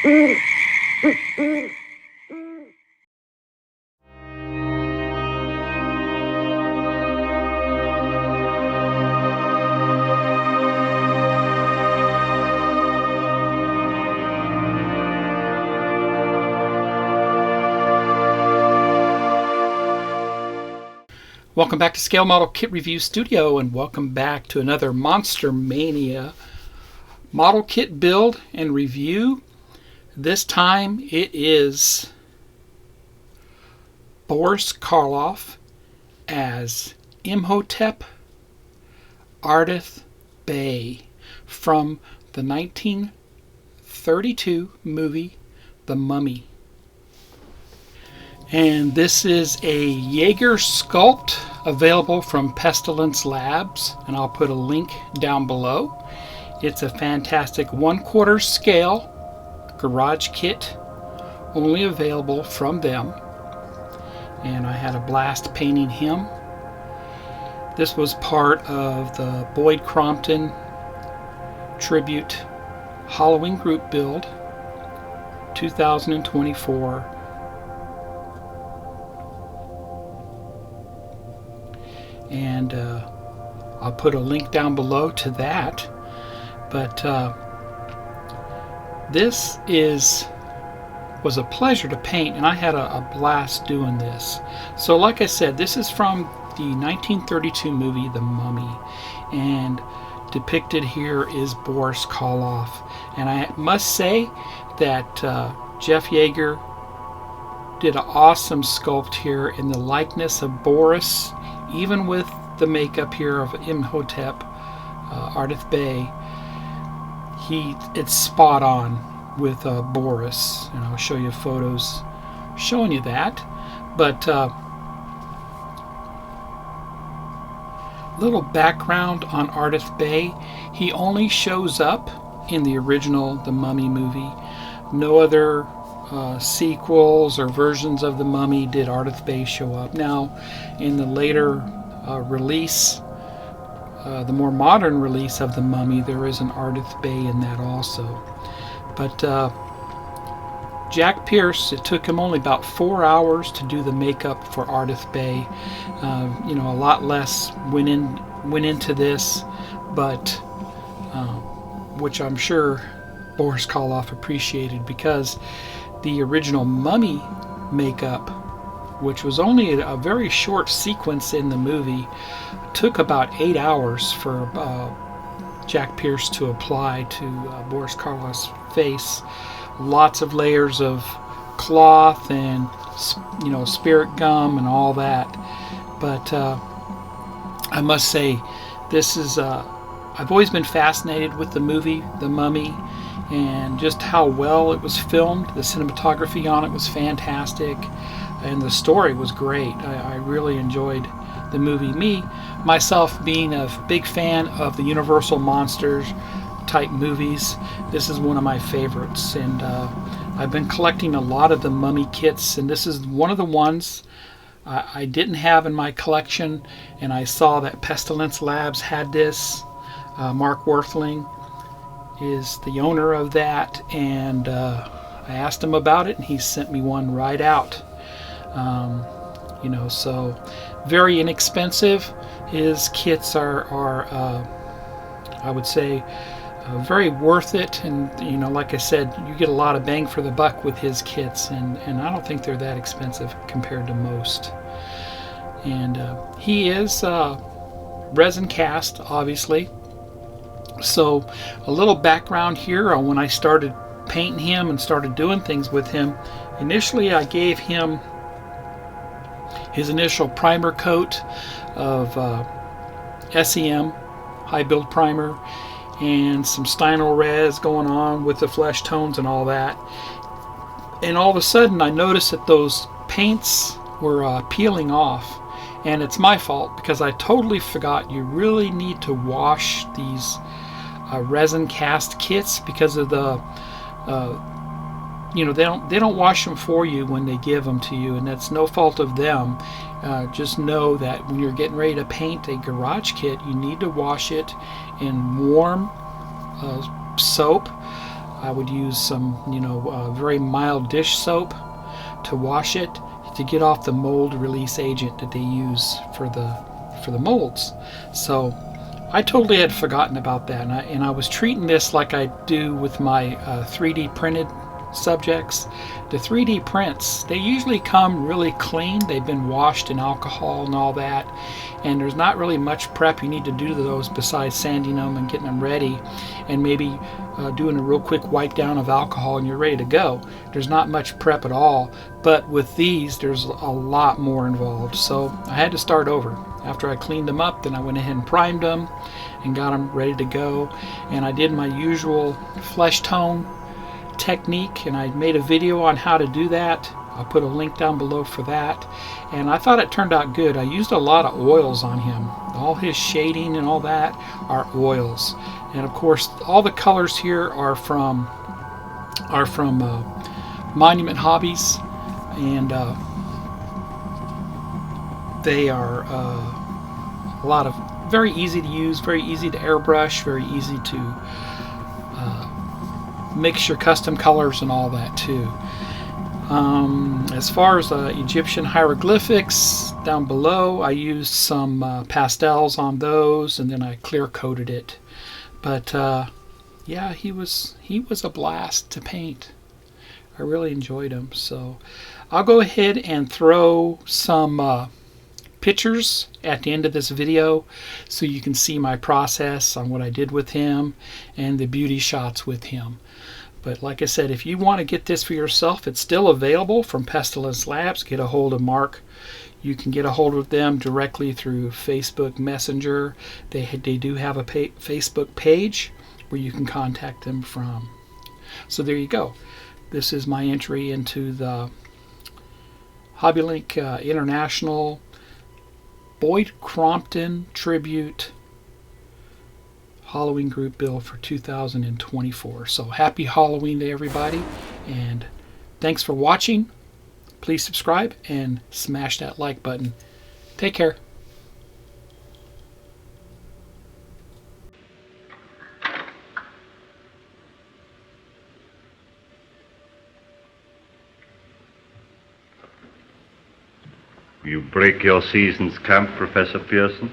Welcome back to Scale Model Kit Review Studio, and welcome back to another Monster Mania model kit build and review. This time it is Boris Karloff as Imhotep Ardeth Bey from the 1932 movie The Mummy. And this is a Jaeger sculpt available from Pestilence Labs, and I'll put a link down below. It's a fantastic 1/4 scale garage kit, only available from them, and I had a blast painting him. This was part of the Boyd Crompton Tribute Halloween Group Build 2024. And I'll put a link down below to that. But this was a pleasure to paint, and I had a blast doing this. So like I said, this is from the 1932 movie The Mummy, and depicted here is Boris Karloff. And I must say that Jeff Jaeger did an awesome sculpt here in the likeness of Boris, even with the makeup here of Imhotep Ardeth Bey. It's spot on with Boris, and I'll show you photos showing you that. But little background on Ardeth Bey: he only shows up in the original The Mummy movie. No other sequels or versions of The Mummy did Ardeth Bey show up. Now, in the later release, the more modern release of The Mummy, there is an Ardeth Bey in that also. But Jack Pierce, it took him only about 4 hours to do the makeup for Ardeth Bey. A lot less went into this, but which I'm sure Boris Karloff appreciated, because the original Mummy makeup, which was only a very short sequence in the movie, took about 8 hours for Jack Pierce to apply to Boris Karloff's face. Lots of layers of cloth and spirit gum and all that. But I must say, this is I've always been fascinated with the movie The Mummy, and just how well it was filmed. The cinematography on it was fantastic, and the story was great. I really enjoyed the movie. Myself being a big fan of the Universal Monsters type movies, this is one of my favorites. And I've been collecting a lot of the Mummy kits, and this is one of the ones I didn't have in my collection, and I saw that Pestilence Labs had this. Mark Worthling is the owner of that, and I asked him about it, and he sent me one right out. So very inexpensive. His kits are I would say very worth it, and like I said, you get a lot of bang for the buck with his kits, and I don't think they're that expensive compared to most. And he is resin cast, obviously. So a little background here on when I started painting him and started doing things with him. Initially, I gave him his initial primer coat of SEM high build primer, and some Stynol res going on with the flesh tones and all that. And all of a sudden I noticed that those paints were peeling off, and it's my fault because I totally forgot you really need to wash these resin cast kits, because of the they don't wash them for you when they give them to you, and that's no fault of them. Just know that when you're getting ready to paint a garage kit, you need to wash it in warm soap. I would use some, very mild dish soap to wash it to get off the mold release agent that they use for the molds. So I totally had forgotten about that, and I was treating this like I do with my 3D printed subjects. The 3D prints, they usually come really clean. They've been washed in alcohol and all that, and there's not really much prep you need to do to those besides sanding them and getting them ready, and maybe doing a real quick wipe down of alcohol, and you're ready to go. There's not much prep at all, but with these there's a lot more involved, so I had to start over. After I cleaned them up, then I went ahead and primed them and got them ready to go, and I did my usual flesh tone technique, and I made a video on how to do that. I'll put a link down below for that, and I thought it turned out good. I used a lot of oils on him. All his shading and all that are oils, and of course all the colors here are from Monument Hobbies, and they are a lot of very easy to use, very easy to airbrush, very easy to mix your custom colors and all that too. As far as Egyptian hieroglyphics down below, I used some pastels on those, and then I clear coated it. But yeah, he was a blast to paint. I really enjoyed him. So I'll go ahead and throw some pictures at the end of this video so you can see my process on what I did with him and the beauty shots with him. But like I said, if you want to get this for yourself, it's still available from Pestilence Labs. Get a hold of Mark. You can get a hold of them directly through Facebook Messenger. They do have a Facebook page where you can contact them from. So there you go. This is my entry into the HobbyLink International Boyd Crompton Tribute Halloween group build for 2024. So happy Halloween to everybody, and thanks for watching. Please subscribe and smash that like button. Take care. You break your season's camp, Professor Pearson?